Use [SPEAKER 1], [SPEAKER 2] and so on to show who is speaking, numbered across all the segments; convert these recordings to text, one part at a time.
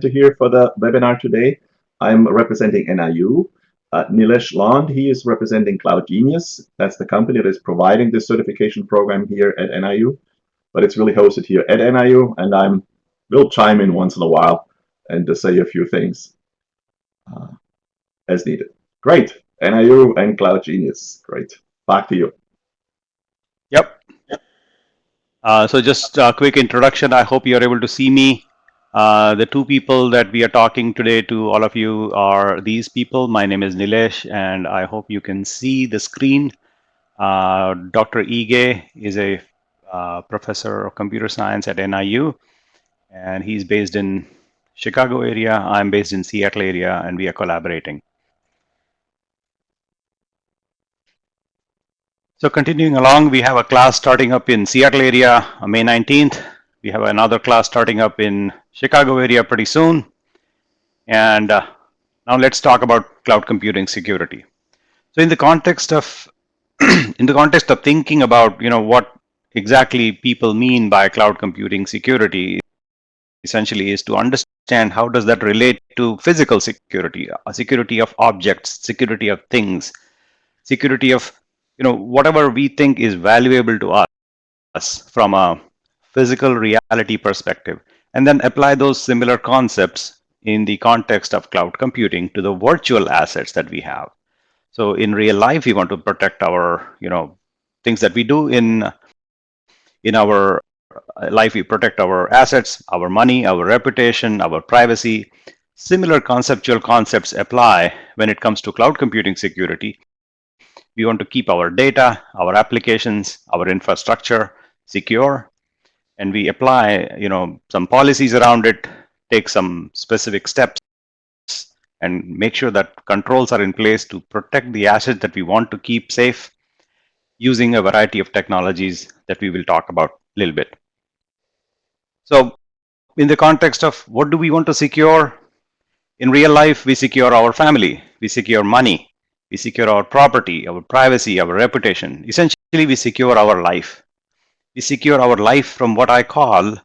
[SPEAKER 1] presenter here for the webinar today. I'm representing NIU. Nilesh Land, he is representing Cloud Genius. That's the company that is providing this certification program here at NIU, but it's really hosted here at NIU, and will chime in once in a while and to say a few things as needed. Great, NIU and Cloud Genius. Great, back to you.
[SPEAKER 2] Yep. So just a quick introduction. I hope you're able to see me. The two people that we are talking today to all of you are these people. My name is Nilesh, and I hope you can see the screen. Dr. Ige is a professor of computer science at NIU, and he's based in Chicago area. I'm based in Seattle area, and we are collaborating. So continuing along, we have a class starting up in Seattle area on May 19th. We have another class starting up in Chicago area pretty soon. And now let's talk about cloud computing security. So in the context of thinking about what exactly people mean by cloud computing security, essentially is to understand how does that relate to physical security, security of objects, security of things, security of whatever we think is valuable to us from a physical reality perspective, and then apply those similar concepts in the context of cloud computing to the virtual assets that we have. So in real life, we want to protect our things that we do in our life. We protect our assets, our money, our reputation, our privacy. Similar conceptual concepts apply when it comes to cloud computing security. We want to keep our data, our applications, our infrastructure secure, and we apply some policies around it, take some specific steps, and make sure that controls are in place to protect the assets that we want to keep safe using a variety of technologies that we will talk about a little bit. So in the context of what do we want to secure, in real life, we secure our family, we secure money, we secure our property, our privacy, our reputation. Essentially, we secure our life. We secure our life from what I call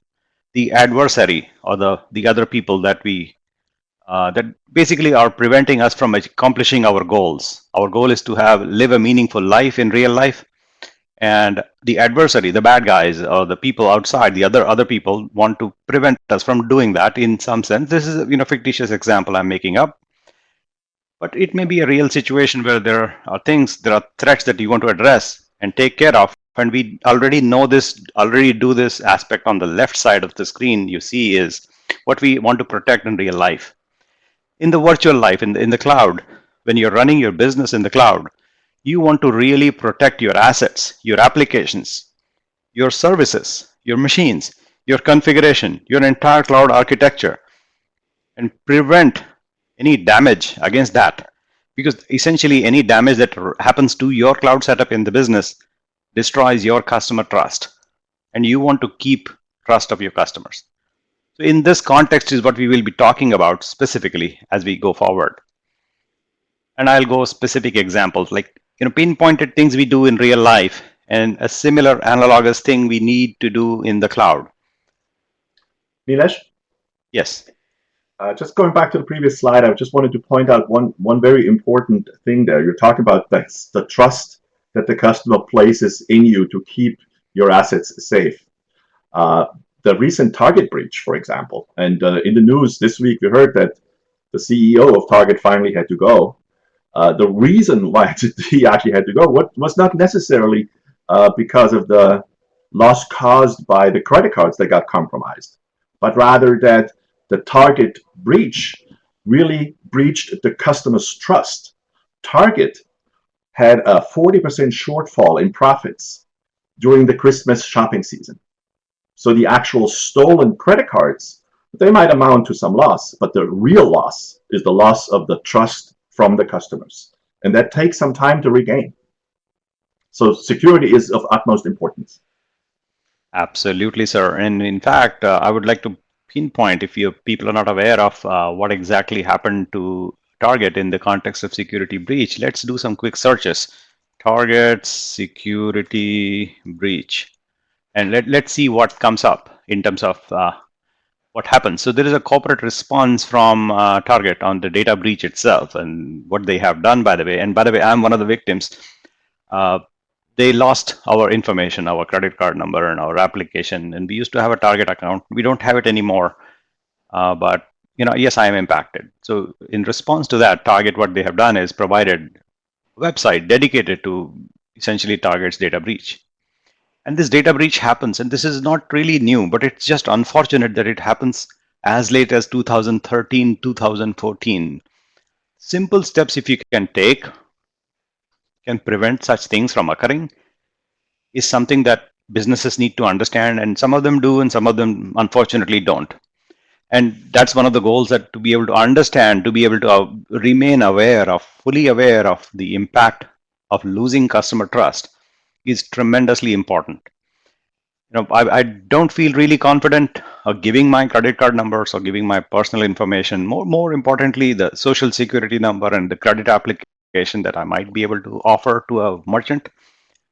[SPEAKER 2] the adversary, or the other people that that basically are preventing us from accomplishing our goals. Our goal is to live a meaningful life in real life, and the adversary, the bad guys, or the people outside, the other people want to prevent us from doing that. In some sense, this is a fictitious example I'm making up. But it may be a real situation where there are threats that you want to address and take care of. And we already do this aspect on the left side of the screen. You see is what we want to protect in real life. In the virtual life, in the cloud, when you're running your business in the cloud, you want to really protect your assets, your applications, your services, your machines, your configuration, your entire cloud architecture, and prevent any damage against that, because essentially any damage that happens to your cloud setup in the business destroys your customer trust, and you want to keep trust of your customers. So in this context is what we will be talking about specifically as we go forward, and I'll go specific examples like pinpointed things we do in real life and a similar analogous thing we need to do in the cloud.
[SPEAKER 1] Nilesh?
[SPEAKER 2] Yes.
[SPEAKER 1] Just going back to the previous slide, I just wanted to point out one very important thing there. You're talking about the trust that the customer places in you to keep your assets safe. The recent Target breach, for example, and in the news this week, we heard that the CEO of Target finally had to go. The reason why he actually had to go was not necessarily because of the loss caused by the credit cards that got compromised, but rather that the Target breach really breached the customer's trust. Target had a 40% shortfall in profits during the Christmas shopping season. So the actual stolen credit cards, they might amount to some loss, but the real loss is the loss of the trust from the customers. And that takes some time to regain. So security is of utmost importance.
[SPEAKER 2] Absolutely, sir. And in fact, I would like to pinpoint, if people are not aware of what exactly happened to Target in the context of security breach, let's do some quick searches. Target security breach. And let's see what comes up in terms of what happens. So there is a corporate response from Target on the data breach itself and what they have done, by the way. And by the way, I'm one of the victims. Uh, they lost our information, our credit card number and our application. And we used to have a Target account. We don't have it anymore. But yes, I am impacted. So in response to that, Target, what they have done is provided a website dedicated to essentially Target's data breach. And this data breach happens, and this is not really new, but it's just unfortunate that it happens as late as 2013, 2014. Simple steps, if you can take, can prevent such things from occurring, is something that businesses need to understand, and some of them do, and some of them unfortunately don't. And that's one of the goals, that to be able to understand, to be able to remain aware of, fully aware of the impact of losing customer trust is tremendously important. I don't feel really confident of giving my credit card numbers or giving my personal information. More importantly, the social security number and the credit application that I might be able to offer to a merchant,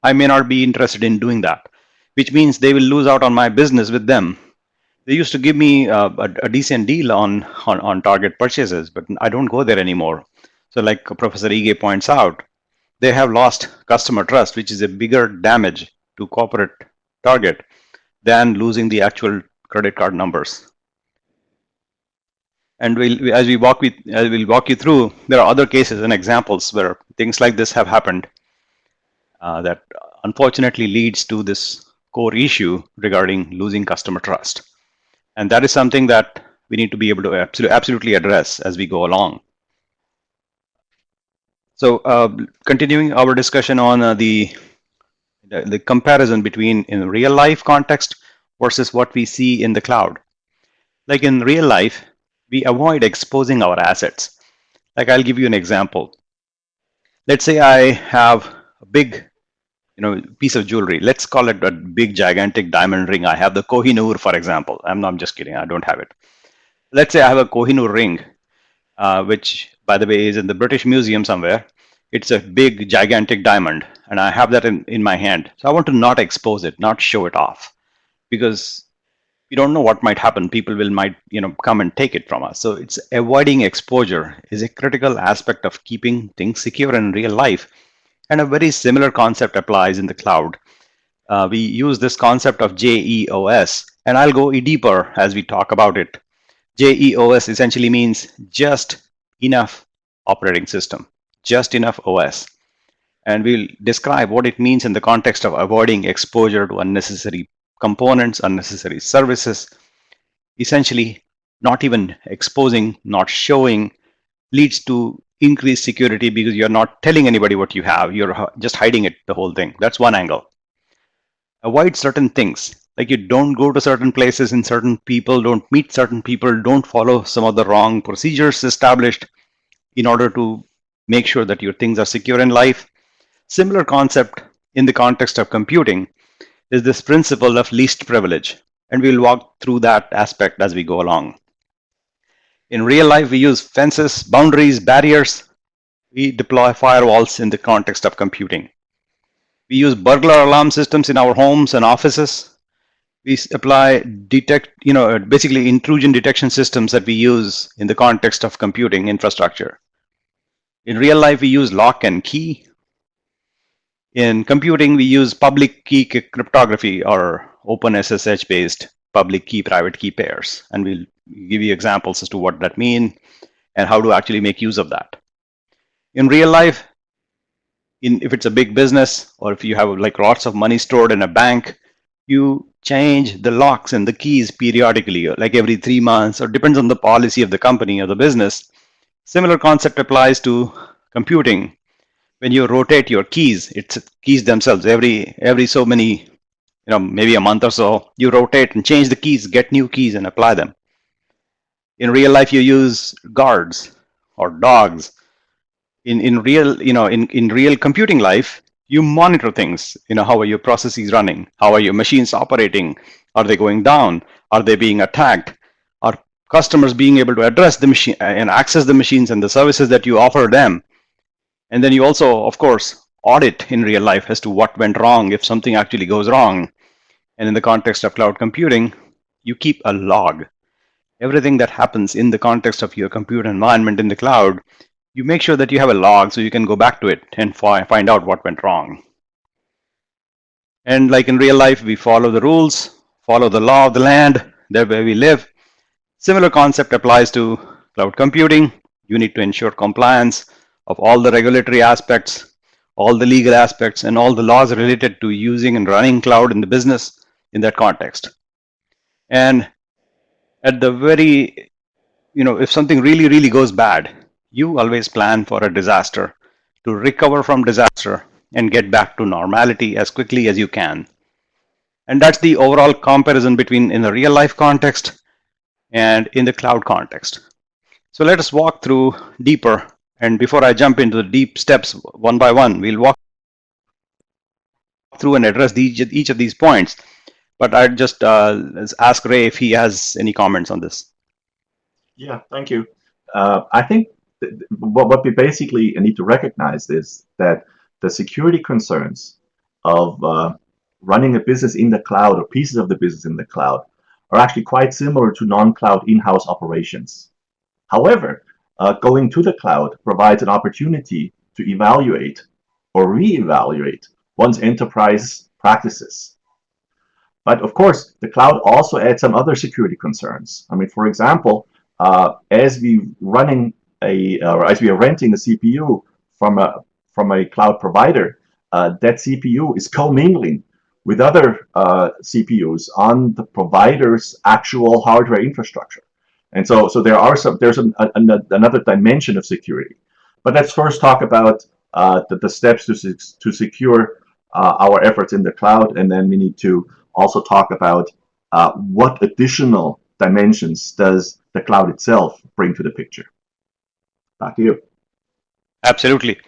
[SPEAKER 2] I may not be interested in doing that, which means they will lose out on my business with them. They used to give me a decent deal on Target purchases, but I don't go there anymore. So like Professor Ige points out, they have lost customer trust, which is a bigger damage to corporate Target than losing the actual credit card numbers. And as we'll walk you through, there are other cases and examples where things like this have happened that unfortunately leads to this core issue regarding losing customer trust. And that is something that we need to be able to absolutely address as we go along. So continuing our discussion on the comparison between in real life context versus what we see in the cloud. Like in real life, we avoid exposing our assets. Like I'll give you an example. Let's say I have a big piece of jewelry. Let's call it a big gigantic diamond ring. I have the Kohinoor, for example. I'm just kidding. I don't have it. Let's say I have a Kohinoor ring, which by the way is in the British Museum somewhere. It's a big gigantic diamond, and I have that in my hand. So I want to not expose it, not show it off, because we don't know what might happen. People might come and take it from us. So it's avoiding exposure is a critical aspect of keeping things secure in real life. And a very similar concept applies in the cloud. We use this concept of JEOS, and I'll go deeper as we talk about it. JEOS essentially means just enough operating system, just enough OS. And we'll describe what it means in the context of avoiding exposure to unnecessary components, unnecessary services. Essentially, not even exposing, not showing leads to increased security because you're not telling anybody what you have. You're just hiding it, the whole thing. That's one angle. Avoid certain things, like you don't go to certain places and certain people, don't meet certain people, don't follow some of the wrong procedures established in order to make sure that your things are secure in life. Similar concept in the context of computing is this principle of least privilege, and we'll walk through that aspect as we go along. In real life, we use fences, boundaries, barriers. We deploy firewalls in the context of computing. We use burglar alarm systems in our homes and offices. We apply basically intrusion detection systems that we use in the context of computing infrastructure. In real life, we use lock and key. In computing, we use public key cryptography or open SSH based public key private key pairs. And we'll give you examples as to what that means and how to actually make use of that. In real life, if it's a big business or if you have like lots of money stored in a bank, you change the locks and the keys periodically, like every 3 months, or depends on the policy of the company or the business. Similar concept applies to computing. When you rotate your keys, it's keys themselves every so many, maybe a month or so, you rotate and change the keys, get new keys and apply them. In real life, you use guards or dogs. In real computing life, you monitor things. How are your processes running? How are your machines operating? Are they going down? Are they being attacked? Are customers being able to address the machine and access the machines and the services that you offer them? And then you also, of course, audit in real life as to what went wrong if something actually goes wrong. And in the context of cloud computing, you keep a log. Everything that happens in the context of your compute environment in the cloud, you make sure that you have a log so you can go back to it and find out what went wrong. And like in real life, we follow the rules, follow the law of the land, there where we live. Similar concept applies to cloud computing. You need to ensure compliance of all the regulatory aspects, all the legal aspects, and all the laws related to using and running cloud in the business in that context. And at the very, if something really, really goes bad, you always plan for a disaster to recover from disaster and get back to normality as quickly as you can. And that's the overall comparison between in the real life context and in the cloud context. So let us walk through deeper. And before I jump into the deep steps one by one, we'll walk through and address each of these points. But I'd just ask Ray if he has any comments on this.
[SPEAKER 1] Yeah, thank you. I think what we basically need to recognize is that the security concerns of running a business in the cloud or pieces of the business in the cloud are actually quite similar to non-cloud in-house operations. However, going to the cloud provides an opportunity to evaluate or reevaluate one's enterprise practices. But of course, the cloud also adds some other security concerns. I mean, for example, as we are renting a CPU from a cloud provider, that CPU is commingling with other CPUs on the provider's actual hardware infrastructure. And so there's another dimension of security. But let's first talk about the steps to secure our efforts in the cloud, and then we need to also talk about what additional dimensions does the cloud itself bring to the picture. Back to you.
[SPEAKER 2] Absolutely.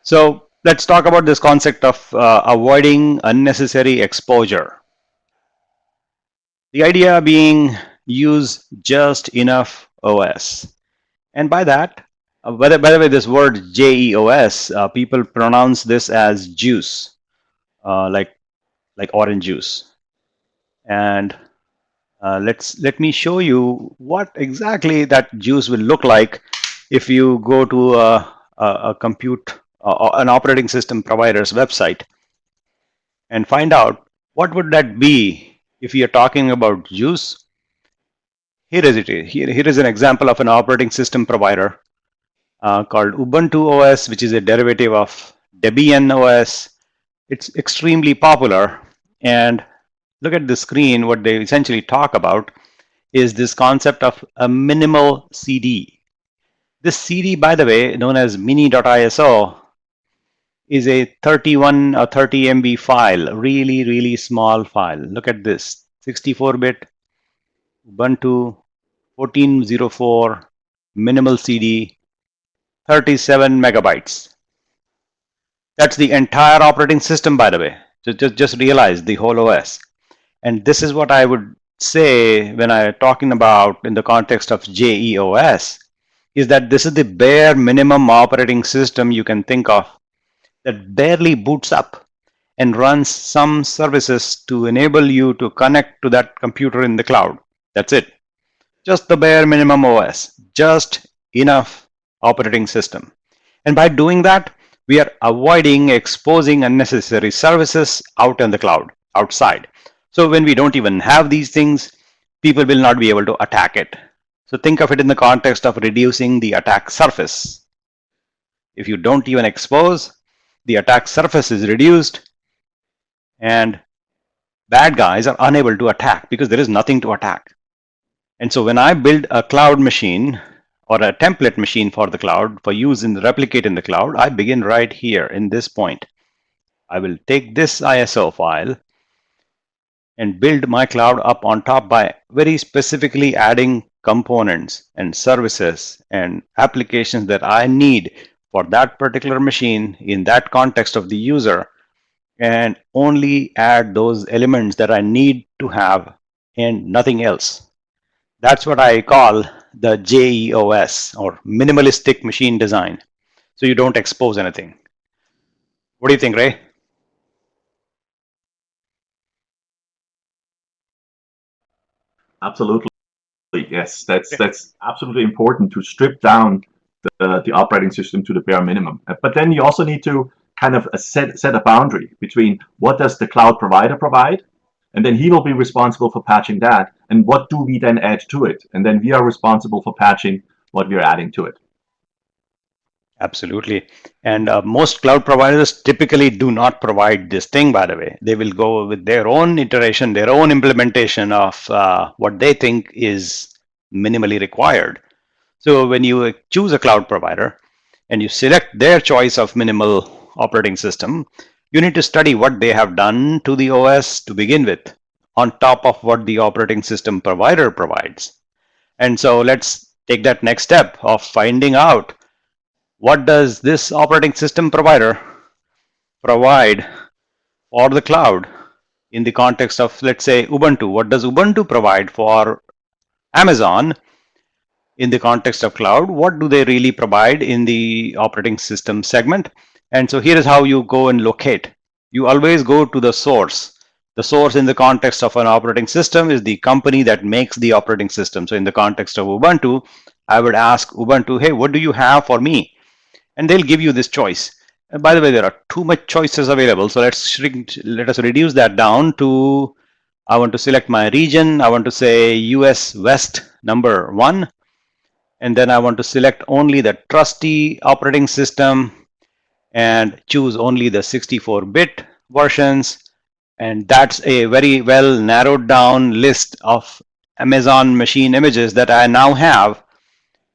[SPEAKER 2] So let's talk about this concept of avoiding unnecessary exposure. The idea being use just enough OS. And by that, by the way, this word JEOS, people pronounce this as juice, like orange juice. And let me show you what exactly that juice will look like if you go to an operating system provider's website and find out what would that be if you're talking about juice. Here is it. Here is an example of an operating system provider called Ubuntu OS, which is a derivative of Debian OS. It's extremely popular. And look at the screen. What they essentially talk about is this concept of a minimal CD. This CD, by the way, known as mini.iso, is a 31 or 30 MB file, really, really small file. Look at this, 64-bit Ubuntu 1404 minimal CD, 37 megabytes. That's the entire operating system, by the way. Just realize the whole OS. And this is what I would say when I'm talking about in the context of JEOS, is that this is the bare minimum operating system you can think of that barely boots up and runs some services to enable you to connect to that computer in the cloud. That's it. Just the bare minimum OS, just enough operating system. And by doing that, we are avoiding exposing unnecessary services out in the cloud, outside. So when we don't even have these things, people will not be able to attack it. So think of it in the context of reducing the attack surface. If you don't even expose, the attack surface is reduced and bad guys are unable to attack because there is nothing to attack. And so when I build a cloud machine or a template machine for the cloud for use in the replicate in the cloud, I begin right here in this point. I will take this ISO file and build my cloud up on top by very specifically adding components and services and applications that I need for that particular machine in that context of the user, and only add those elements that I need to have and nothing else. That's what I call the JEOS, or minimalistic machine design. So you don't expose anything. What do you think, Ray?
[SPEAKER 1] Absolutely. Yes, that's absolutely important to strip down the operating system to the bare minimum. But then you also need to kind of set a boundary between what does the cloud provider provide, and then he will be responsible for patching that, and what do we then add to it, and then we are responsible for patching what we are adding to it.
[SPEAKER 2] Absolutely. And most cloud providers typically do not provide this thing, by the way. They will go with their own iteration, their own implementation of what they think is minimally required. So when you choose a cloud provider and you select their choice of minimal operating system, you need to study what they have done to the OS to begin with, on top of what the operating system provider provides. And so let's take that next step of finding out what does this operating system provider provide for the cloud in the context of, let's say, Ubuntu. What does Ubuntu provide for Amazon in the context of cloud? What do they really provide in the operating system segment? And so here is how you go and locate. You always go to the source. The source in the context of an operating system is the company that makes the operating system. So in the context of Ubuntu, I would ask Ubuntu, hey, what do you have for me? And they'll give you this choice. And by the way, there are too much choices available. So let us reduce that down to, I want to select my region. I want to say US West number 1. And then I want to select only the trusty operating system and choose only the 64-bit versions. And that's a very well narrowed down list of Amazon machine images that I now have.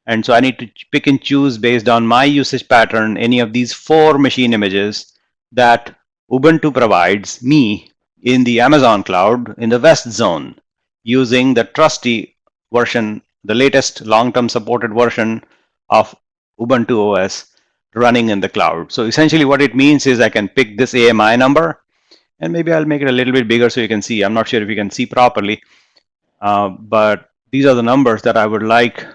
[SPEAKER 2] And so I need to pick and choose based on my usage pattern any of these 4 machine images that Ubuntu provides me in the Amazon cloud in the West zone using the trusty version, the latest long-term supported version of Ubuntu OS running in the cloud. So essentially what it means is I can pick this AMI number, and maybe I'll make it a little bit bigger so you can see. I'm not sure if you can see properly, but these are the numbers that I would like.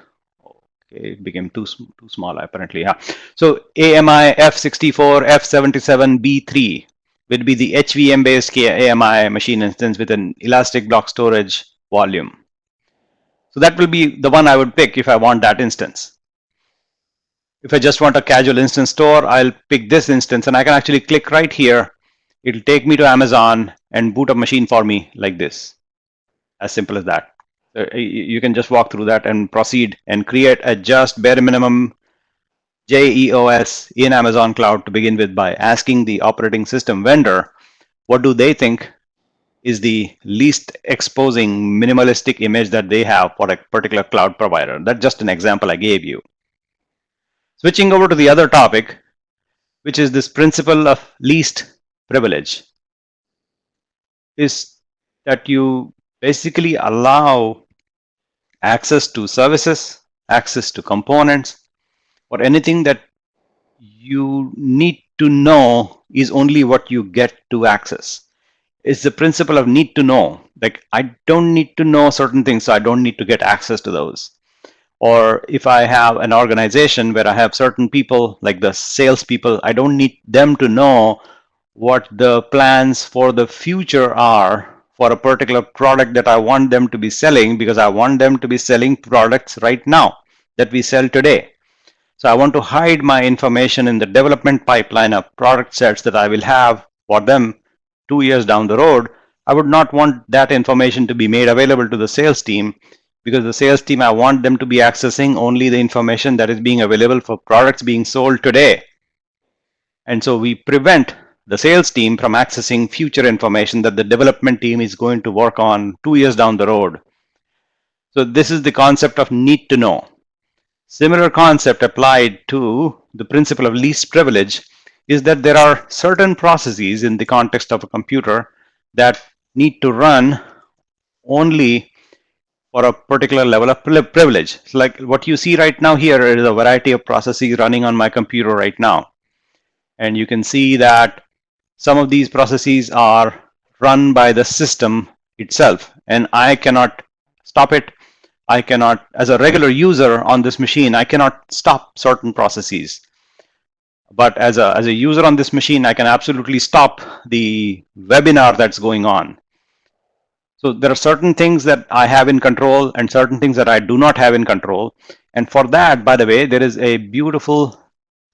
[SPEAKER 2] Okay, it became too small apparently. Yeah. So AMI F64 F77 B3 will be the HVM based AMI machine instance with an elastic block storage volume. So that will be the one I would pick if I want that instance. If I just want a casual instance store, I'll pick this instance, and I can actually click right here. It'll take me to Amazon and boot a machine for me like this. As simple as that. You can just walk through that and proceed and create a just bare minimum JEOS in Amazon Cloud to begin with by asking the operating system vendor what do they think is the least exposing minimalistic image that they have for a particular cloud provider. That's just an example I gave you. Switching over to the other topic, which is this principle of least privilege, is that you basically allow access to services, access to components, or anything that you need to know is only what you get to access. It's the principle of need to know. Like, I don't need to know certain things, so I don't need to get access to those. Or if I have an organization where I have certain people, like the salespeople, I don't need them to know what the plans for the future are for a particular product that I want them to be selling, because I want them to be selling products right now that we sell today. So I want to hide my information in the development pipeline of product sets that I will have for them 2 years down the road. I would not want that information to be made available to the sales team, because the sales team, I want them to be accessing only the information that is being available for products being sold today. And so we prevent the sales team from accessing future information that the development team is going to work on 2 years down the road. So this is the concept of need to know. Similar concept applied to the principle of least privilege is that there are certain processes in the context of a computer that need to run only for a particular level of privilege. So like what you see right now here is a variety of processes running on my computer right now. And you can see that some of these processes are run by the system itself, and I cannot stop it. I cannot, as a regular user on this machine, I cannot stop certain processes. But as a user on this machine, I can absolutely stop the webinar that's going on. So there are certain things that I have in control and certain things that I do not have in control. And for that, by the way, there is a beautiful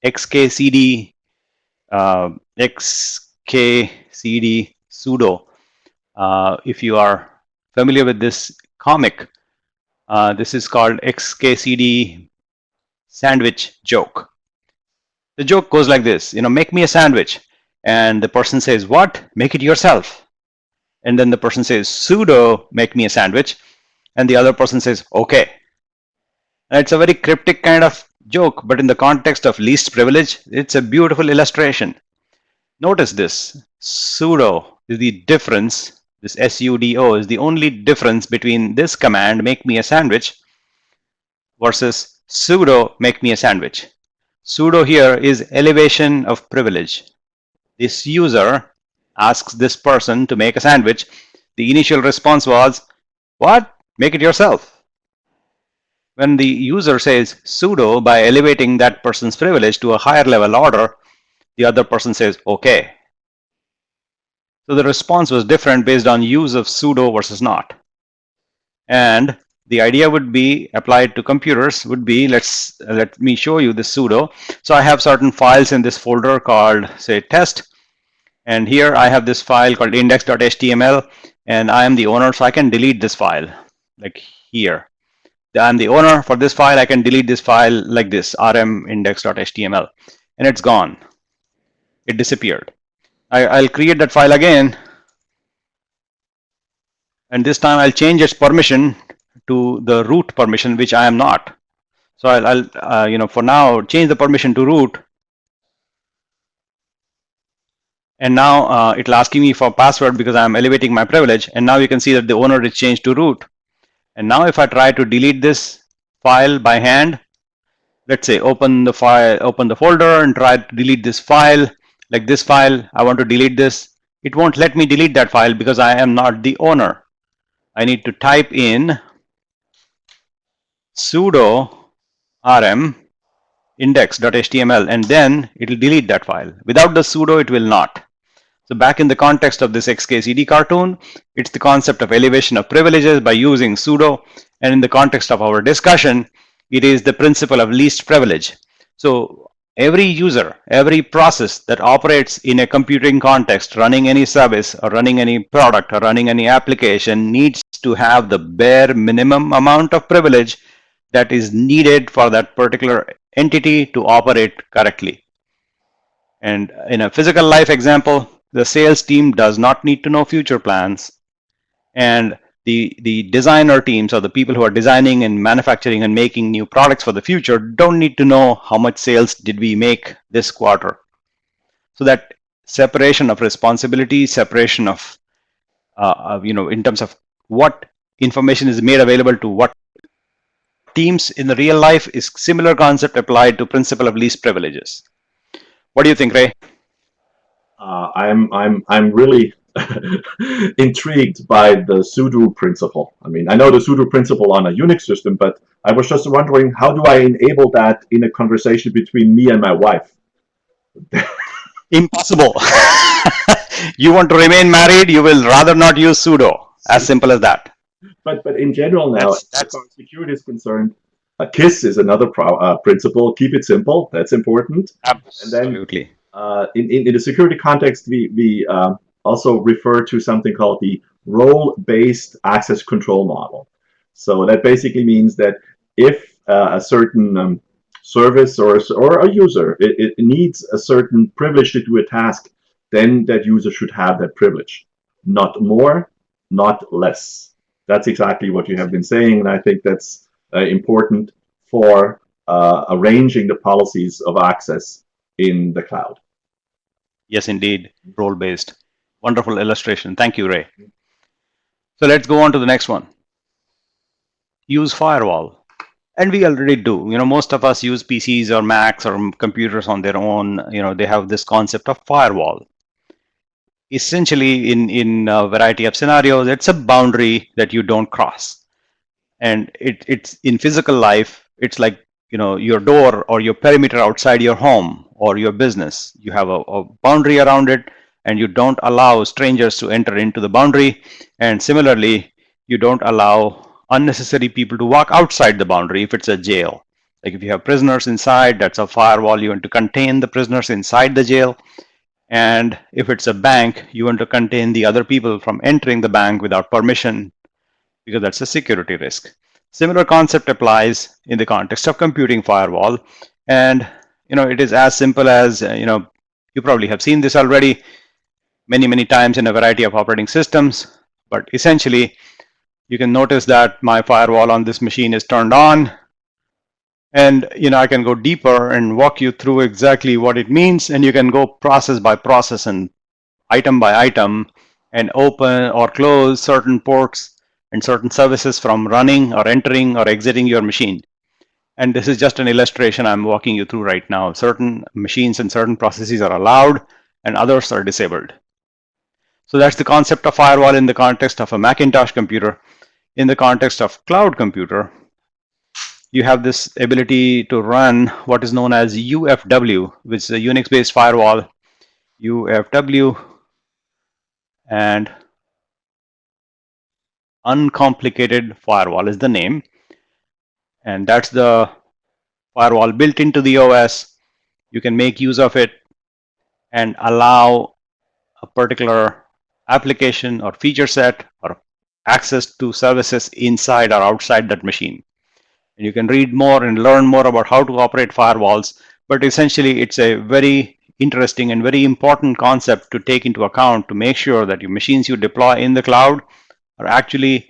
[SPEAKER 2] XKCD, XKCD sudo. If you are familiar with this comic, this is called XKCD sandwich joke. The joke goes like this, make me a sandwich. And the person says, what? Make it yourself. And then the person says, sudo make me a sandwich. And the other person says, okay. And it's a very cryptic kind of joke, but in the context of least privilege, it's a beautiful illustration. Notice this, sudo is the difference, this sudo is the only difference between this command, make me a sandwich, versus sudo make me a sandwich. Sudo here is elevation of privilege. This user asks this person to make a sandwich. The initial response was, what? Make it yourself. When the user says sudo, by elevating that person's privilege to a higher level order, the other person says, okay. So the response was different based on use of sudo versus not. And the idea would be applied to computers would be, let me show you this sudo. So I have certain files in this folder called, say, test. And here I have this file called index.html, and I am the owner, so I can delete this file, like here. I'm the owner for this file. I can delete this file like this, rm index.html, and it's gone. It disappeared. I'll create that file again, and this time I'll change its permission to the root permission, which I am not. So I'll for now change the permission to root, and now it'll asking me for password because I'm elevating my privilege. And now you can see that the owner is changed to root. And now if I try to delete this file by hand, let's say open the file, open the folder and try to delete this file, like this file, I want to delete this. It won't let me delete that file because I am not the owner. I need to type in sudo rm index.html, and then it will delete that file. Without the sudo, it will not. So back in the context of this XKCD cartoon, it's the concept of elevation of privileges by using sudo. And in the context of our discussion, it is the principle of least privilege. So every user, every process that operates in a computing context, running any service or running any product or running any application, needs to have the bare minimum amount of privilege that is needed for that particular entity to operate correctly. And in a physical life example, the sales team does not need to know future plans, and the designer teams, or the people who are designing and manufacturing and making new products for the future, don't need to know how much sales did we make this quarter. So that separation of responsibility, separation of in terms of what information is made available to what teams in the real life, is similar concept applied to principle of least privileges. What do you think, Ray?
[SPEAKER 1] I'm really intrigued by the sudo principle. I mean, I know the sudo principle on a Unix system, but I was just wondering, how do I enable that in a conversation between me and my wife?
[SPEAKER 2] Impossible. You want to remain married, you will rather not use sudo. As simple as that.
[SPEAKER 1] But in general now, as far as security is concerned, a KISS is another principle. Keep it simple. That's important.
[SPEAKER 2] Absolutely.
[SPEAKER 1] And then in the security context, we also refer to something called the role-based access control model. So that basically means that if a certain service or a user it needs a certain privilege to do a task, then that user should have that privilege, not more, not less. That's exactly what you have been saying, and I think that's important for arranging the policies of access in the cloud.
[SPEAKER 2] Yes, indeed, role-based. Wonderful illustration. Thank you, Ray. So let's go on to the next one. Use firewall. And we already do. Most of us use PCs or Macs or computers on their own. They have this concept of firewall. Essentially, in a variety of scenarios, it's a boundary that you don't cross. And it's in physical life, it's like your door or your perimeter outside your home or your business. You have a boundary around it, and you don't allow strangers to enter into the boundary. And similarly, you don't allow unnecessary people to walk outside the boundary if it's a jail. Like if you have prisoners inside, that's a firewall. You want to contain the prisoners inside the jail. And if it's a bank, you want to contain the other people from entering the bank without permission, because that's a security risk. Similar concept applies in the context of computing firewall. And it is as simple as, you probably have seen this already many times in a variety of operating systems. But essentially, you can notice that my firewall on this machine is turned on. And I can go deeper and walk you through exactly what it means. And you can go process by process and item by item and open or close certain ports and certain services from running or entering or exiting your machine. And this is just an illustration I'm walking you through right now. Certain machines and certain processes are allowed and others are disabled. So that's the concept of firewall in the context of a Macintosh computer. In the context of cloud computer, you have this ability to run what is known as UFW, which is a Unix-based firewall. UFW and uncomplicated firewall is the name, and that's the firewall built into the OS. You can make use of it and allow a particular application or feature set or access to services inside or outside that machine. And you can read more and learn more about how to operate firewalls, but essentially it's a very interesting and very important concept to take into account to make sure that your machines you deploy in the cloud are actually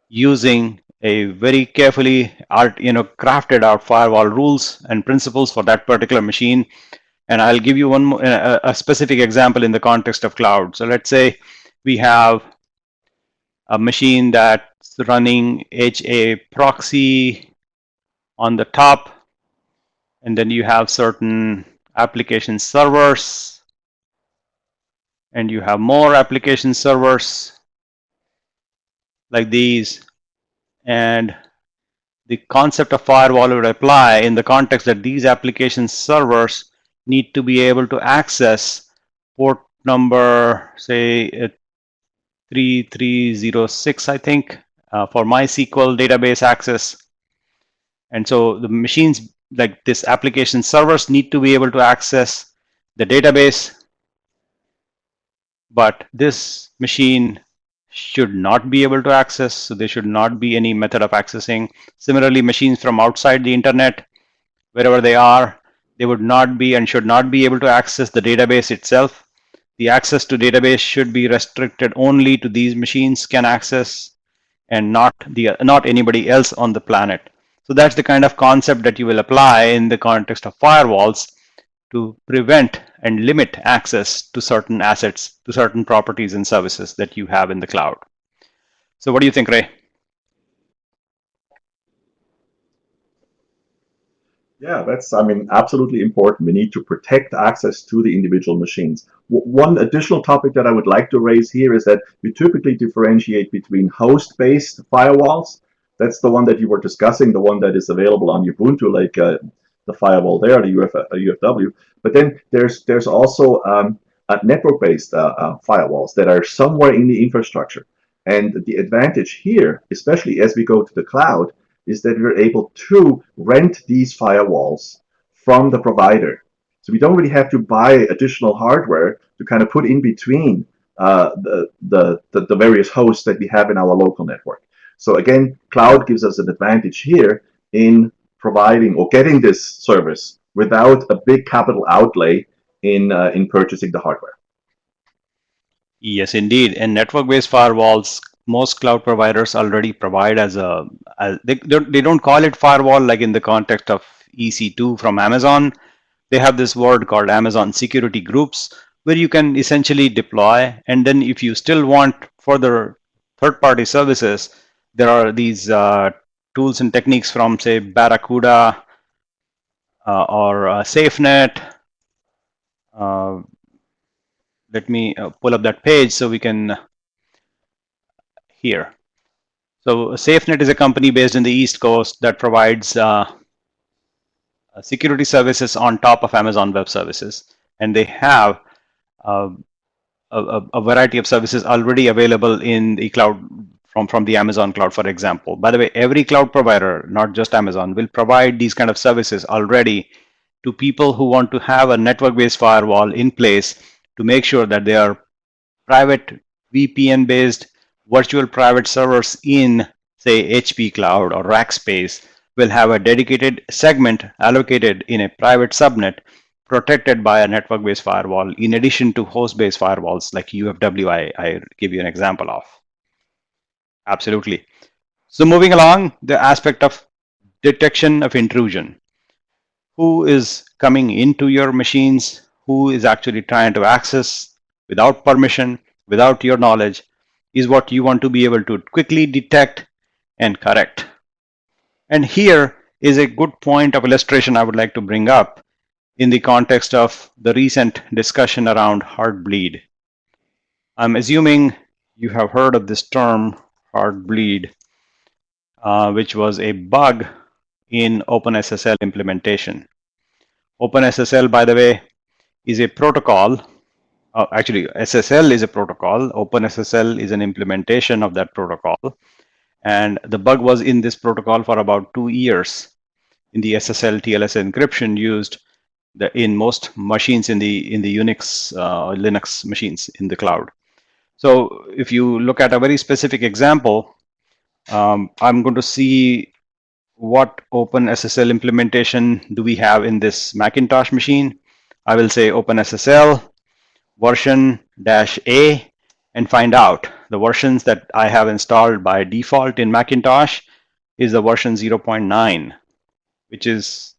[SPEAKER 2] using a very carefully crafted out firewall rules and principles for that particular machine. And I'll give you a specific example in the context of cloud. So let's say we have a machine that's running HA proxy on the top, and then you have certain application servers, and you have more application servers like these. And the concept of firewall would apply in the context that these application servers need to be able to access port number, say 3306, I think, for MySQL database access. And so the machines like this application servers need to be able to access the database, but this machine should not be able to access, so there should not be any method of accessing. Similarly, machines from outside the internet, wherever they are, they would not be and should not be able to access the database itself. The access to database should be restricted only to these machines can access, and not anybody else on the planet. So that's the kind of concept that you will apply in the context of firewalls to prevent and limit access to certain assets, to certain properties and services that you have in the cloud. So what do you think, Ray?
[SPEAKER 1] Yeah, that's, absolutely important. We need to protect access to the individual machines. One additional topic that I would like to raise here is that we typically differentiate between host-based firewalls. That's the one that you were discussing, the one that is available on Ubuntu, like the firewall there, the UFW. But then there's also network-based firewalls that are somewhere in the infrastructure. And the advantage here, especially as we go to the cloud, is that we're able to rent these firewalls from the provider. So we don't really have to buy additional hardware to kind of put in between the various hosts that we have in our local network. So again, cloud gives us an advantage here in providing or getting this service without a big capital outlay in purchasing the hardware.
[SPEAKER 2] Yes, indeed. And network-based firewalls, most cloud providers already provide they don't call it firewall like in the context of EC2 from Amazon. They have this word called Amazon Security Groups, where you can essentially deploy. And then if you still want further third-party services, there are these tools and techniques from, say, Barracuda or SafeNet. Let me pull up that page so we can here. So SafeNet is a company based in the East Coast that provides security services on top of Amazon Web Services, and they have a variety of services already available in the cloud from the Amazon cloud, for example. By the way, every cloud provider, not just Amazon, will provide these kind of services already to people who want to have a network-based firewall in place to make sure that they are private VPN-based virtual private servers in, say, HP Cloud or Rackspace will have a dedicated segment allocated in a private subnet protected by a network-based firewall in addition to host-based firewalls like UFW I give you an example of. Absolutely. So moving along, the aspect of detection of intrusion. Who is coming into your machines? Who is actually trying to access without permission, without your knowledge, is what you want to be able to quickly detect and correct. And here is a good point of illustration I would like to bring up in the context of the recent discussion around heartbleed. I'm assuming you have heard of this term, heartbleed, which was a bug in OpenSSL implementation. OpenSSL, by the way, is a protocol. Actually, SSL is a protocol. OpenSSL is an implementation of that protocol. And the bug was in this protocol for about 2 years in the SSL TLS encryption used in most machines in the Unix Linux machines in the cloud. So if you look at a very specific example, I'm going to see what OpenSSL implementation do we have in this Macintosh machine. I will say OpenSSL version -A and find out the versions that I have installed by default in Macintosh is the version 0.9, which is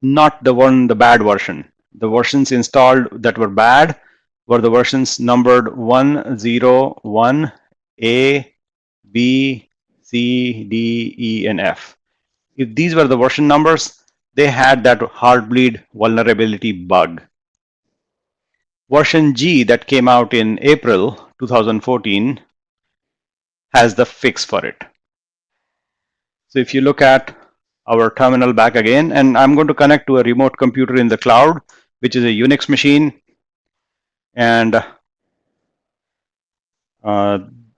[SPEAKER 2] not the bad version. The versions installed that were bad were the versions numbered 101 A, B, C, D, E, and F. If these were the version numbers, they had that heartbleed vulnerability bug. Version G that came out in April 2014 has the fix for it. So if you look at our terminal back again, and I'm going to connect to a remote computer in the cloud, which is a Unix machine, and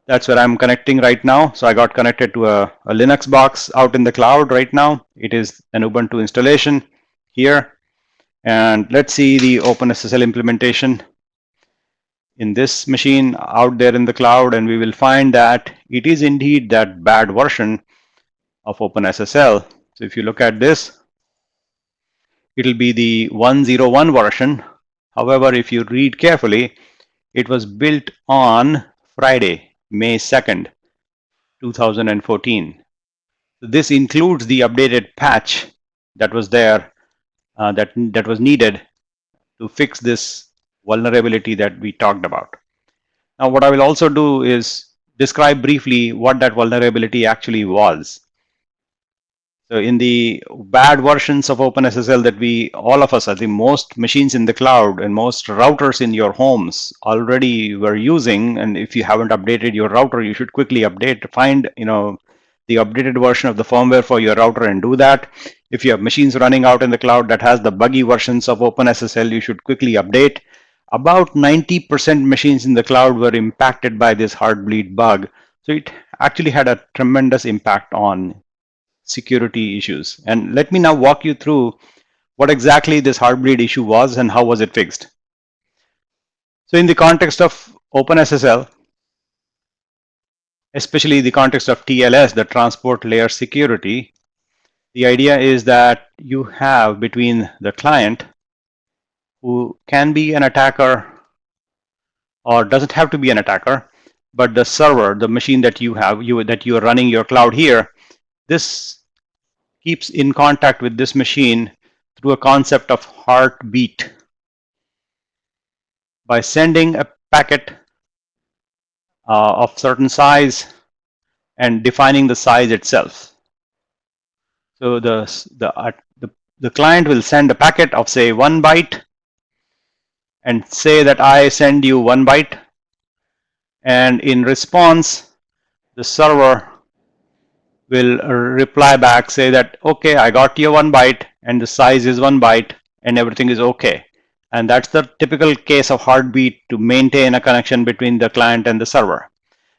[SPEAKER 2] that's where I'm connecting right now. So I got connected to a Linux box out in the cloud right now. It is an Ubuntu installation here. And let's see the OpenSSL implementation in this machine out there in the cloud, and we will find that it is indeed that bad version of OpenSSL. So if you look at this, it'll be the 101 version. However, if you read carefully, it was built on Friday, May 2nd, 2014. So this includes the updated patch that was there, that was needed to fix this vulnerability that we talked about. Now, what I will also do is describe briefly what that vulnerability actually was. So in the bad versions of OpenSSL that all of us, I think most machines in the cloud and most routers in your homes already were using, and if you haven't updated your router, you should quickly find the updated version of the firmware for your router and do that. If you have machines running out in the cloud that has the buggy versions of OpenSSL, you should quickly update. About 90% machines in the cloud were impacted by this heartbleed bug. So it actually had a tremendous impact on security issues. And let me now walk you through what exactly this heartbleed issue was and how was it fixed. So in the context of OpenSSL, especially the context of TLS, the transport layer security, the idea is that you have between the client, who can be an attacker or doesn't have to be an attacker, but the server, the machine that you have, that you are running your cloud here, this keeps in contact with this machine through a concept of heartbeat by sending a packet of certain size and defining the size itself. So the client will send a packet of, say, 1 byte and say that I send you 1 byte, and in response the server will reply back, say that, okay, I got your 1 byte and the size is 1 byte and everything is okay. And that's the typical case of heartbeat to maintain a connection between the client and the server.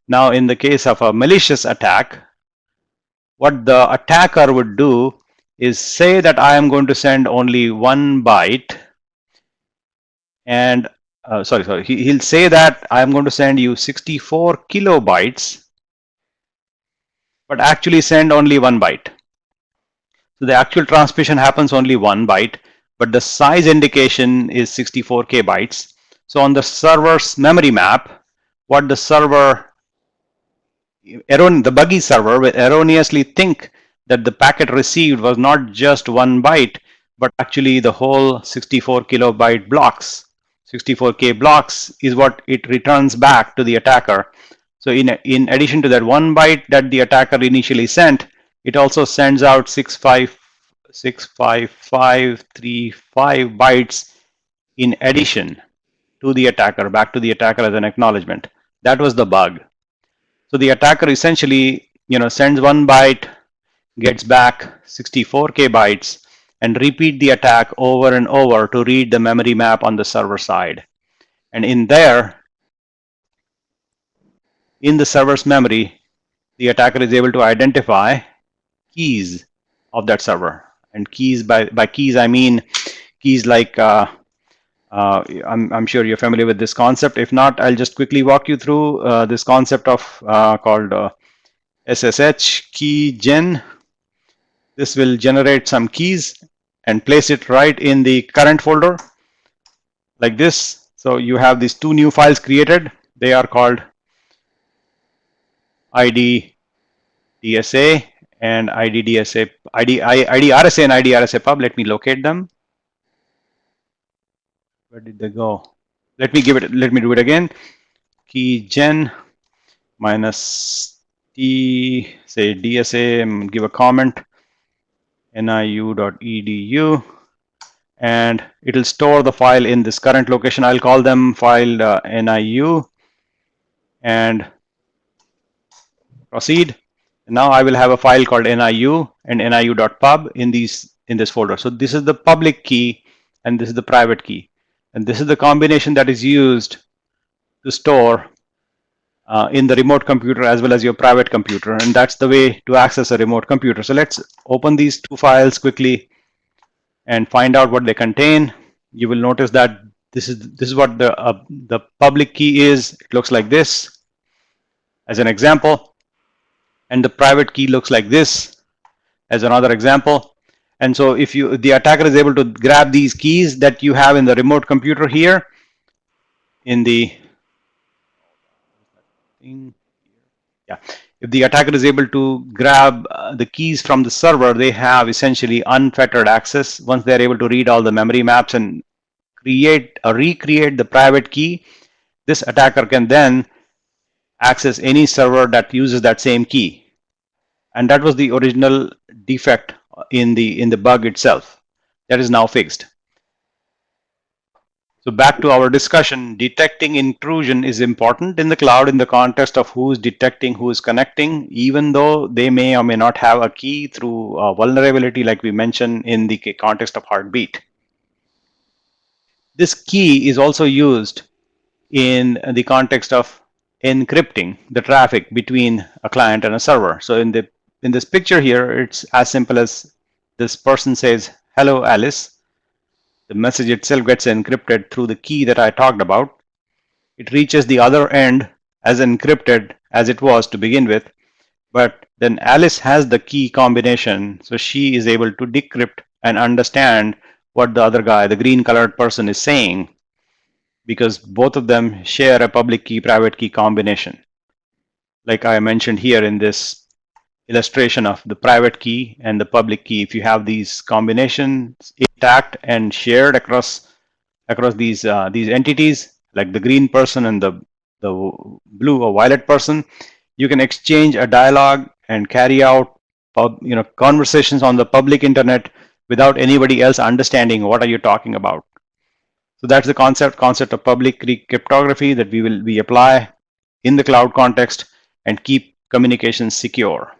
[SPEAKER 2] Now, in the case of a malicious attack, what the attacker would do is say that I am going to send only 1 byte, and he'll say that I am going to send you 64 kilobytes, but actually send only 1 byte. So the actual transmission happens only 1 byte, but the size indication is 64K bytes. So on the server's memory map, what the server, the buggy server, will erroneously think that the packet received was not just 1 byte, but actually the whole 64 kilobyte blocks. 64K blocks is what it returns back to the attacker. So in addition to that 1 byte that the attacker initially sent, it also sends out 65535 bytes in addition to the attacker, back to the attacker as an acknowledgement. That was the bug. So the attacker essentially, sends 1 byte, gets back 64K bytes, and repeat the attack over and over to read the memory map on the server side. And in there, in the server's memory, the attacker is able to identify keys of that server. And keys, by keys, I mean keys like, I'm sure you're familiar with this concept. If not, I'll just quickly walk you through this concept of called SSH key gen. This will generate some keys and place it right in the current folder like this. So you have these two new files created. They are called ID.DSA and ID.DSA, ID.RSA and ID.RSA pub. Let me locate them. Where did they go? Let me do it again. Key gen minus T, say DSA, and give a comment, NIU.edu, and it will store the file in this current location. I'll call them file NIU and proceed. Now I will have a file called NIU and NIU.pub in this folder. So this is the public key and this is the private key. And this is the combination that is used to store in the remote computer as well as your private computer. And that's the way to access a remote computer. So let's open these two files quickly and find out what they contain. You will notice that this is what the public key is. It looks like this as an example. And the private key looks like this as another example. And so if the attacker is able to grab these keys that you have in the remote computer here, if the attacker is able to grab the keys from the server, they have essentially unfettered access. Once they're able to read all the memory maps and recreate the private key, this attacker can then access any server that uses that same key. And that was the original defect in the bug itself. That is now fixed. So back to our discussion, detecting intrusion is important in the cloud in the context of who is detecting, who is connecting, even though they may or may not have a key through a vulnerability like we mentioned in the context of heartbeat. This key is also used in the context of encrypting the traffic between a client and a server. So in this picture here, it's as simple as this person says, "Hello, Alice." The message itself gets encrypted through the key that I talked about. It reaches the other end as encrypted as it was to begin with, but then Alice has the key combination, so she is able to decrypt and understand what the other guy, the green colored person, is saying, because both of them share a public key, private key combination. Like I mentioned here in this illustration of the private key and the public key, if you have these combinations intact and shared across these entities, like the green person and the blue or violet person, you can exchange a dialogue and carry out conversations on the public internet without anybody else understanding what are you talking about. So that's the concept of public key cryptography that we apply in the cloud context and keep communications secure.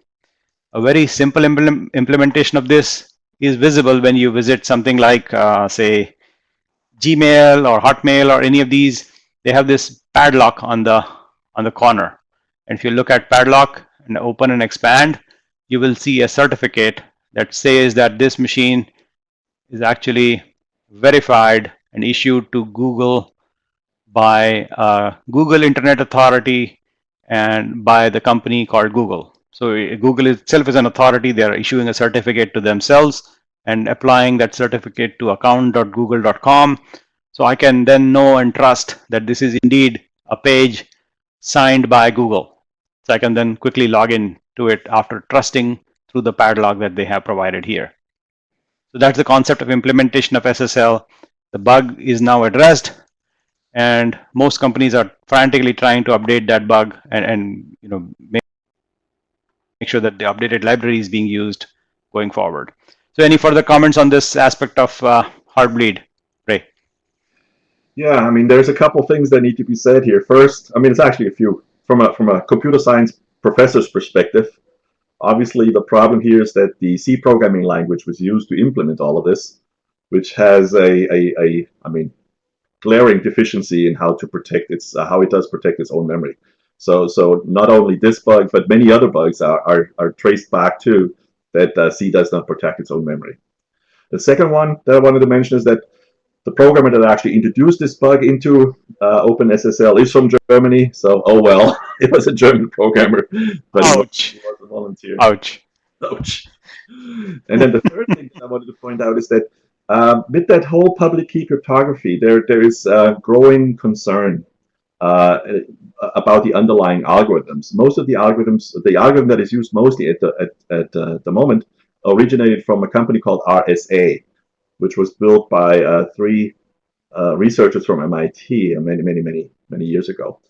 [SPEAKER 2] A very simple implementation of this is visible when you visit something like, say, Gmail or Hotmail or any of these, they have this padlock on the corner. And if you look at padlock and open and expand, you will see a certificate that says that this machine is actually verified and issued to Google by Google Internet Authority and by the company called Google. So Google itself is an authority. They are issuing a certificate to themselves and applying that certificate to account.google.com. So I can then know and trust that this is indeed a page signed by Google. So I can then quickly log in to it after trusting through the padlock that they have provided here. So that's the concept of implementation of SSL. The bug is now addressed, and most companies are frantically trying to update that bug and make sure that the updated library is being used going forward. So any further comments on this aspect of Heartbleed, Ray?
[SPEAKER 1] Yeah, I mean, there's a couple things that need to be said here. First, I mean, it's actually a few. From a computer science professor's perspective, obviously the problem here is that the C programming language was used to implement all of this, which has I mean, glaring deficiency in how to protect how it does protect its own memory. So not only this bug, but many other bugs are traced back to that C does not protect its own memory. The second one that I wanted to mention is that the programmer that actually introduced this bug into OpenSSL is from Germany. So, oh well, it was a German programmer, but
[SPEAKER 2] Ouch.
[SPEAKER 1] he was a volunteer.
[SPEAKER 2] Ouch.
[SPEAKER 1] Ouch. And then the third thing that I wanted to point out is that with that whole public key cryptography, there is growing concern uh, about the underlying algorithms. Most of the algorithm that is used mostly at the moment, originated from a company called RSA, which was built by three researchers from MIT many years ago.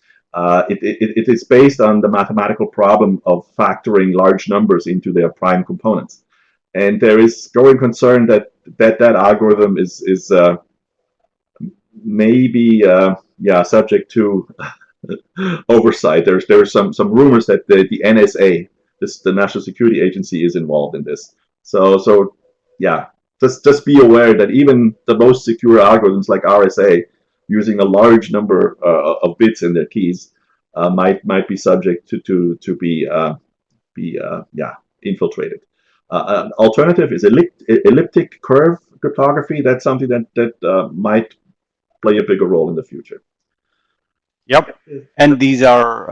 [SPEAKER 1] It is based on the mathematical problem of factoring large numbers into their prime components, and there is growing concern that algorithm is maybe subject to oversight. There's some rumors that the NSA, the National Security Agency, is involved in this. So yeah, just be aware that even the most secure algorithms like RSA, using a large number of bits in their keys, might be subject to be infiltrated. An alternative is elliptic curve cryptography. That's something that might play a bigger role in the future.
[SPEAKER 2] Yep. And these are,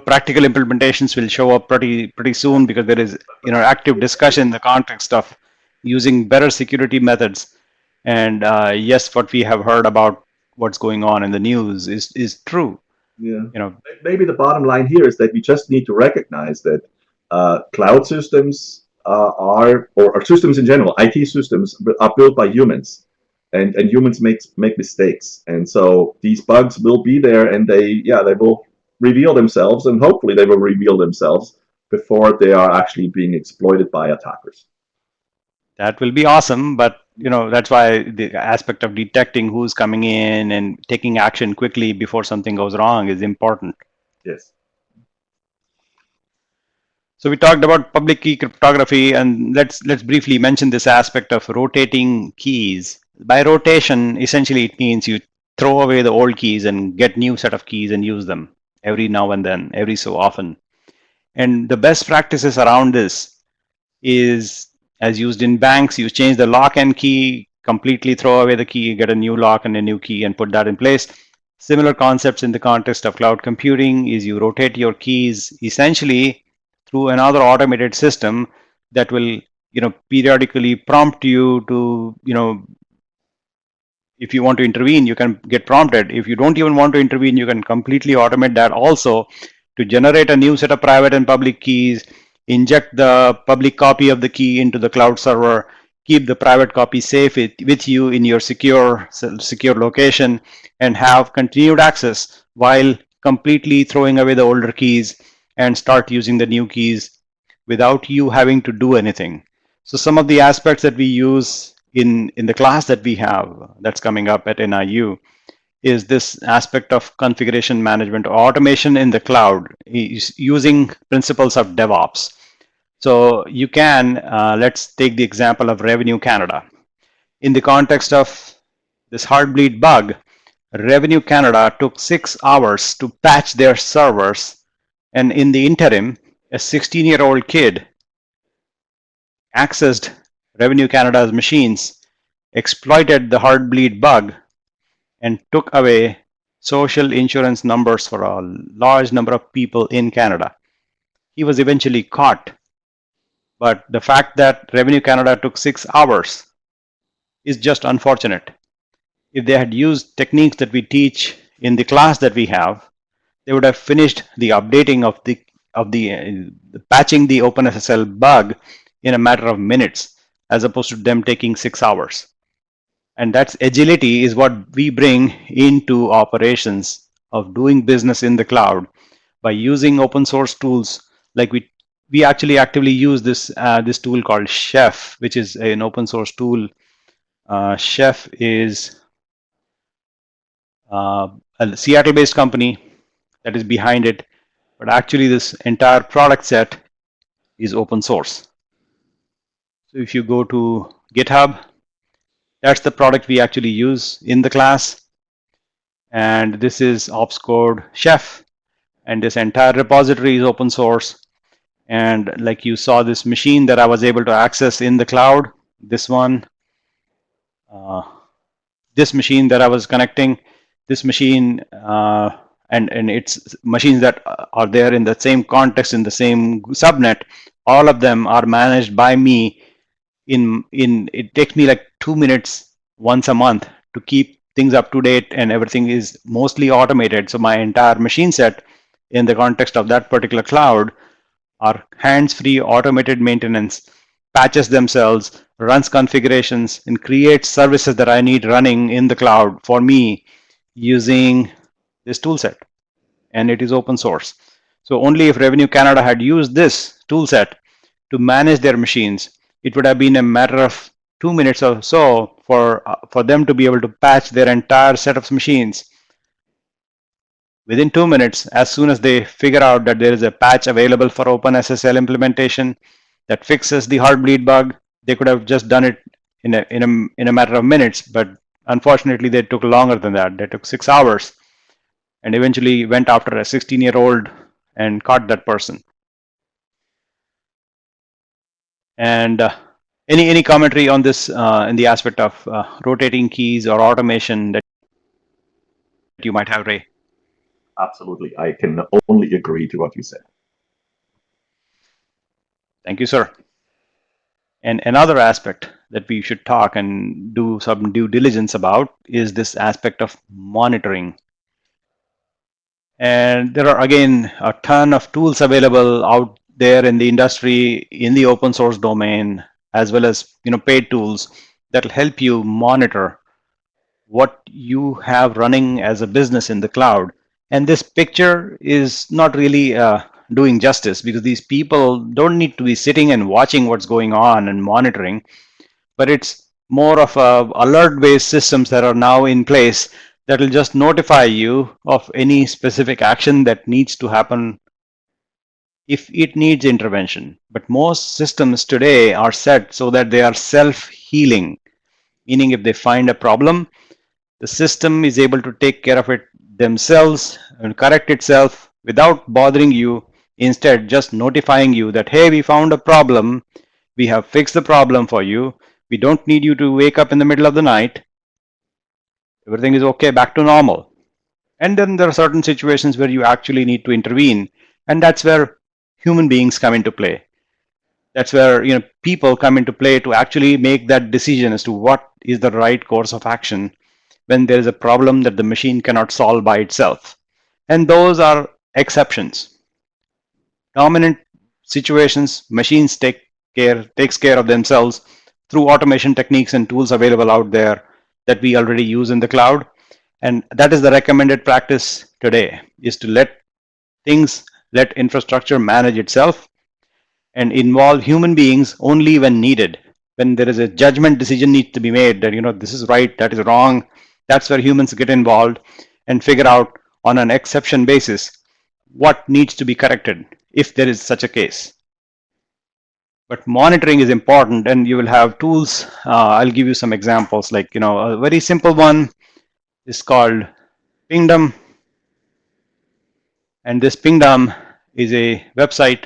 [SPEAKER 2] practical implementations will show up pretty soon, because there is, active discussion in the context of using better security methods. And yes, what we have heard about what's going on in the news is true.
[SPEAKER 1] Yeah. Maybe the bottom line here is that we just need to recognize that cloud systems or systems in general, IT systems, are built by humans, and humans make mistakes, and so these bugs will be there, and they will reveal themselves, and hopefully they will reveal themselves before they are actually being exploited by attackers.
[SPEAKER 2] That will be awesome, but that's why the aspect of detecting who's coming in and taking action quickly before something goes wrong is important.
[SPEAKER 1] Yes.
[SPEAKER 2] So we talked about public key cryptography, and let's briefly mention this aspect of rotating keys. By rotation, essentially it means you throw away the old keys and get new set of keys and use them every now and then, every so often. And the best practices around this is, as used in banks, you change the lock and key, completely throw away the key, get a new lock and a new key, and put that in place. Similar concepts in the context of cloud computing is you rotate your keys essentially through another automated system that will periodically prompt you to, if you want to intervene, you can get prompted. If you don't even want to intervene, you can completely automate that also to generate a new set of private and public keys, inject the public copy of the key into the cloud server, keep the private copy safe with you in your secure location, and have continued access while completely throwing away the older keys and start using the new keys without you having to do anything. So some of the aspects that we use in the class that we have that's coming up at NIU is this aspect of configuration management or automation in the cloud using principles of DevOps. So you can, let's take the example of Revenue Canada. In the context of this heartbleed bug, Revenue Canada took 6 hours to patch their servers, and in the interim, a 16-year-old kid accessed Revenue Canada's machines, exploited the heartbleed bug, and took away social insurance numbers for a large number of people in Canada. He was eventually caught, but the fact that Revenue Canada took 6 hours is just unfortunate. If they had used techniques that we teach in the class that we have, they would have finished the updating of the patching the OpenSSL bug in a matter of minutes, as opposed to them taking 6 hours. And that's agility is what we bring into operations of doing business in the cloud by using open source tools. Like we actually actively use this tool called Chef, which is an open source tool. Chef is a Seattle-based company that is behind it, but actually this entire product set is open source. So if you go to GitHub, that's the product we actually use in the class. And this is ops code Chef. And this entire repository is open source. And like you saw this machine that I was able to access in the cloud, this one, this machine that I was connecting, this machine, and it's machines that are there in the same context, in the same subnet, all of them are managed by me. It takes me like 2 minutes once a month to keep things up to date, and everything is mostly automated. So my entire machine set in the context of that particular cloud are hands-free automated maintenance, patches themselves, runs configurations, and creates services that I need running in the cloud for me using this tool set. And it is open source. So only if Revenue Canada had used this tool set to manage their machines, it would have been a matter of 2 minutes or so for them to be able to patch their entire set of machines. Within 2 minutes, as soon as they figure out that there is a patch available for OpenSSL implementation that fixes the heartbleed bug, they could have just done it in a matter of minutes. But unfortunately, they took longer than that. They took 6 hours, and eventually went after a 16-year-old and caught that person. And any commentary on this in the aspect of rotating keys or automation that you might have, Ray?
[SPEAKER 1] Absolutely. I can only agree to what you said.
[SPEAKER 2] Thank you, sir. And another aspect that we should talk and do some due diligence about is this aspect of monitoring. And there are, again, a ton of tools available out there in the industry, in the open source domain, as well as paid tools that will help you monitor what you have running as a business in the cloud. And this picture is not really doing justice, because these people don't need to be sitting and watching what's going on and monitoring, but it's more of alert-based systems that are now in place that will just notify you of any specific action that needs to happen if it needs intervention. But most systems today are set so that they are self-healing, meaning if they find a problem, the system is able to take care of it themselves and correct itself without bothering you. Instead, just notifying you that, hey, we found a problem, we have fixed the problem for you, we don't need you to wake up in the middle of the night, everything is okay, back to normal. And then there are certain situations where you actually need to intervene, and that's where human beings come into play. That's where people come into play to actually make that decision as to what is the right course of action when there is a problem that the machine cannot solve by itself. And those are exceptions. Dominant situations, machines takes care of themselves through automation techniques and tools available out there that we already use in the cloud. And that is the recommended practice today, is to let infrastructure manage itself and involve human beings only when needed. When there is a judgment decision needs to be made that this is right, that is wrong, that's where humans get involved and figure out on an exception basis what needs to be corrected if there is such a case. But monitoring is important, and you will have tools. I'll give you some examples. Like, a very simple one is called Pingdom, and this Pingdom is a website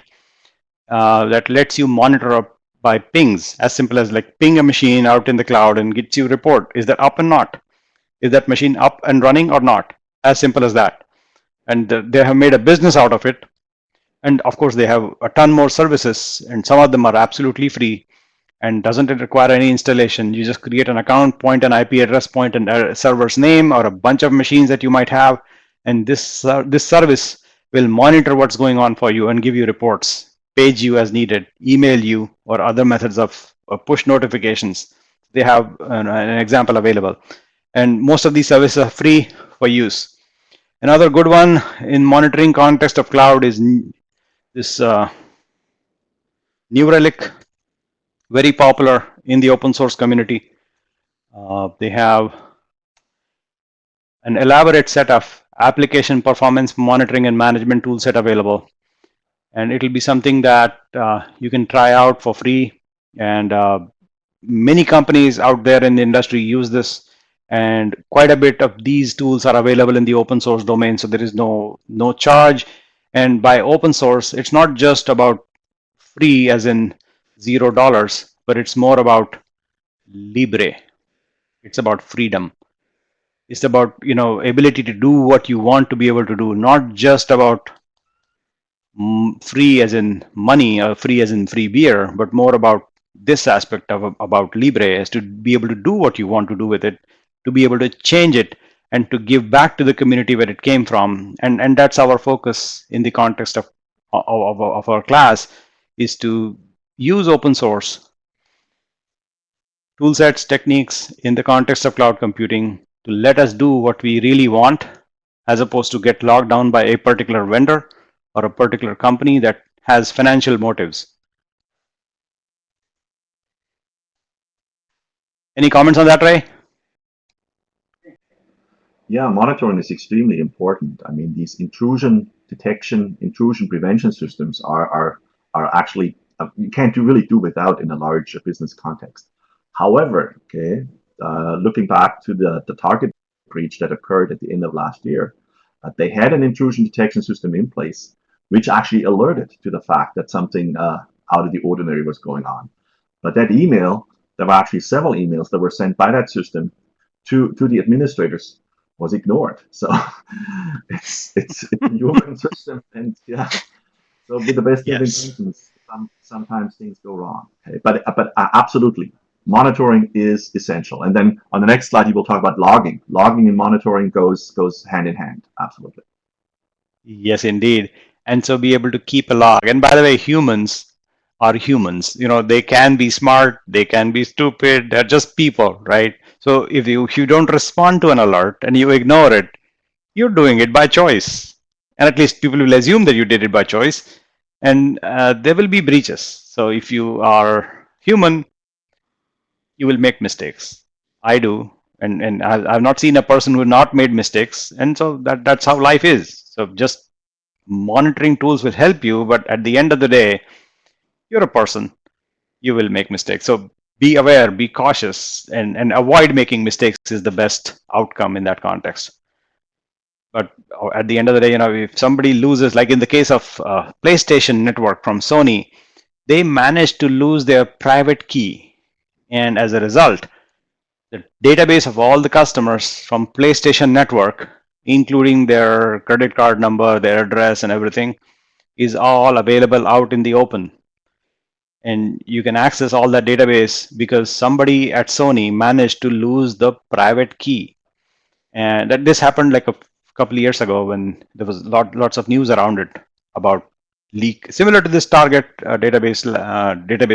[SPEAKER 2] that lets you monitor up by pings, as simple as like ping a machine out in the cloud and gets you a report. Is that up and not? Is that machine up and running or not? As simple as that. And they have made a business out of it. And of course, they have a ton more services, and some of them are absolutely free and doesn't require any installation. You just create an account, point an IP address, point a server's name or a bunch of machines that you might have, and this service will monitor what's going on for you and give you reports, page you as needed, email you, or other methods of push notifications. They have an example available, and most of these services are free for use. Another good one in monitoring context of cloud is this New Relic, very popular in the open source community. They have an elaborate set of application performance monitoring and management tool set available. And it'll be something that you can try out for free. And many companies out there in the industry use this. And quite a bit of these tools are available in the open source domain. So there is no charge. And by open source, it's not just about free as in $0, but it's more about libre. It's about freedom. It's about ability to do what you want to be able to do, not just about free as in money or free as in free beer, but more about this aspect of about libre, as to be able to do what you want to do with it, to be able to change it, and to give back to the community where it came from. And that's our focus in the context of our class, is to use open source tool sets, techniques in the context of cloud computing to let us do what we really want, as opposed to get locked down by a particular vendor or a particular company that has financial motives. Any comments on that, Ray?
[SPEAKER 1] Yeah, monitoring is extremely important. I mean, these intrusion detection, intrusion prevention systems are actually you can't really do without in a large business context. However, okay, looking back to the Target breach that occurred at the end of last year, they had an intrusion detection system in place, which actually alerted to the fact that something out of the ordinary was going on. But that email, there were actually several emails that were sent by that system to the administrators, was ignored. So it's a human system, and yeah. So with the best intentions, sometimes things go wrong. Okay? But absolutely, monitoring is essential. And then on the next slide, you will talk about logging. Logging and monitoring goes hand in hand. Absolutely.
[SPEAKER 2] Yes, indeed. And so be able to keep a log. And by the way, humans are humans. They can be smart, they can be stupid. They're just people, right? So if you don't respond to an alert and you ignore it, you're doing it by choice. And at least people will assume that you did it by choice. And there will be breaches. So if you are human, you will make mistakes. I do. And I've not seen a person who not made mistakes. And so that's how life is. So just monitoring tools will help you. But at the end of the day, you're a person. You will make mistakes. So be aware, be cautious, and avoid making mistakes is the best outcome in that context. But at the end of the day, if somebody loses, like in the case of PlayStation Network from Sony, they managed to lose their private key. And as a result, the database of all the customers from PlayStation Network, including their credit card number, their address, and everything, is all available out in the open. And you can access all that database because somebody at Sony managed to lose the private key. And this happened like a couple of years ago when there was lots of news around it about leak, similar to this Target database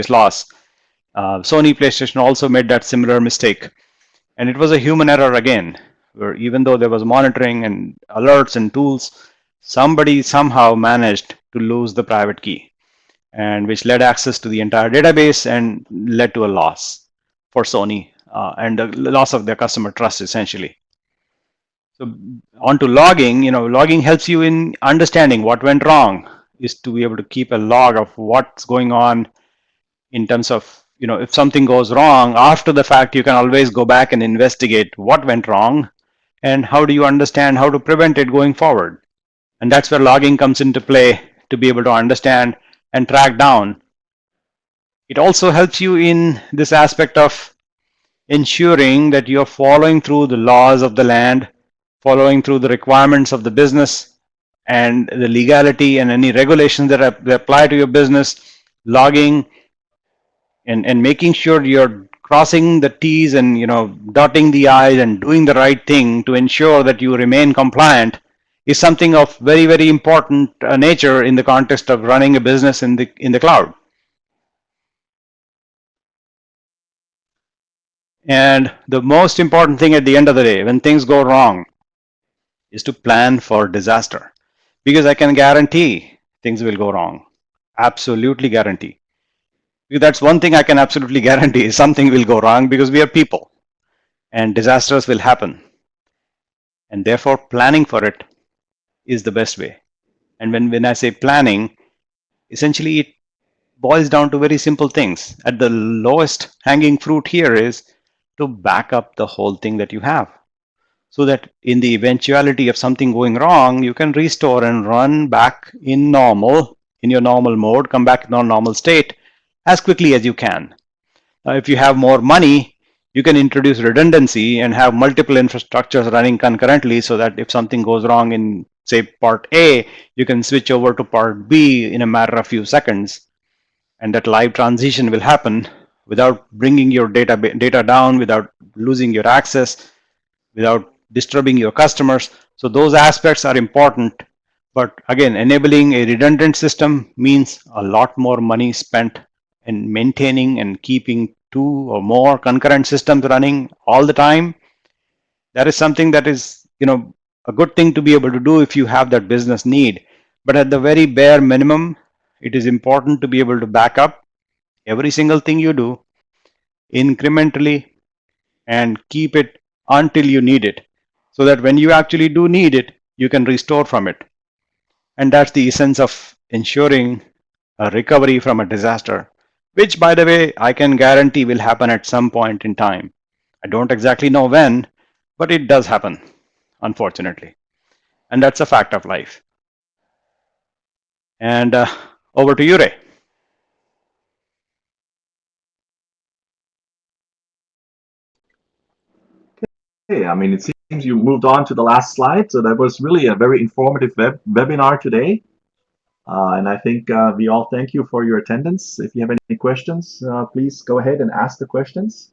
[SPEAKER 2] loss. Sony PlayStation also made that similar mistake. And it was a human error again, where even though there was monitoring and alerts and tools, somebody somehow managed to lose the private key, and which led access to the entire database and led to a loss for Sony and the loss of their customer trust, essentially. So on to logging. Logging helps you in understanding what went wrong, is to be able to keep a log of what's going on in terms of, if something goes wrong after the fact, you can always go back and investigate what went wrong and how do you understand how to prevent it going forward. And that's where logging comes into play, to be able to understand and track down. It also helps you in this aspect of ensuring that you're following through the laws of the land, following through the requirements of the business and the legality and any regulations that apply to your business, logging and making sure you're crossing the T's and dotting the I's and doing the right thing to ensure that you remain compliant is something of very, very important nature in the context of running a business in the cloud. And the most important thing at the end of the day, when things go wrong, is to plan for disaster. Because I can guarantee things will go wrong. Absolutely guarantee. Because that's one thing I can absolutely guarantee, something will go wrong because we are people and disasters will happen. And therefore, planning for it is the best way. And when I say planning, essentially it boils down to very simple things. At the lowest hanging fruit here is to back up the whole thing that you have, so that in the eventuality of something going wrong, you can restore and run back in your normal mode, come back in our normal state as quickly as you can. If you have more money, you can introduce redundancy and have multiple infrastructures running concurrently, so that if something goes wrong in, say, part A, you can switch over to part B in a matter of few seconds. And that live transition will happen without bringing your data down, without losing your access, without disturbing your customers. So those aspects are important. But again, enabling a redundant system means a lot more money spent in maintaining and keeping 2 or more concurrent systems running all the time. That is something that is, a good thing to be able to do if you have that business need. But at the very bare minimum, it is important to be able to back up every single thing you do incrementally and keep it until you need it, so that when you actually do need it, you can restore from it. And that's the essence of ensuring a recovery from a disaster, which, by the way, I can guarantee will happen at some point in time. I don't exactly know when, but it does happen, unfortunately. And that's a fact of life. And over to you, Ray.
[SPEAKER 1] Okay, I mean, it seems you moved on to the last slide. So that was really a very informative webinar today. And I think we all thank you for your attendance. If you have any questions, please go ahead and ask the questions.